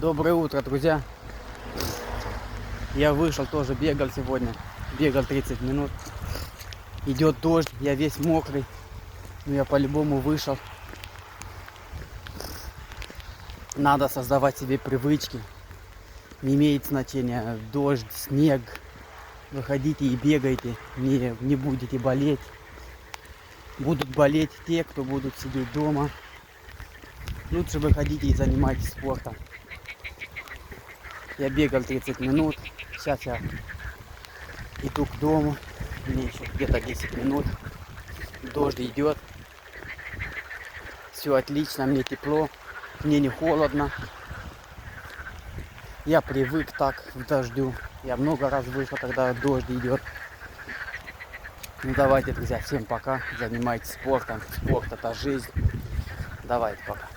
Доброе утро, друзья. Я вышел, тоже бегал сегодня. Бегал 30 минут. Идет дождь, я весь мокрый. Но я по-любому вышел. Надо создавать себе привычки. Не имеет значения дождь, снег. Выходите и бегайте. Не будете болеть. Будут болеть те, кто будут сидеть дома. Лучше выходите и занимайтесь спортом. Я бегал 30 минут. Сейчас я иду к дому. Мне еще где-то 10 минут. Дождь идет. Все отлично, мне тепло. Мне не холодно. Я привык так к дождю. Я много раз вышел, когда дождь идет. Ну давайте, друзья, всем пока. Занимайтесь спортом. Спорт — это жизнь. Давайте, пока.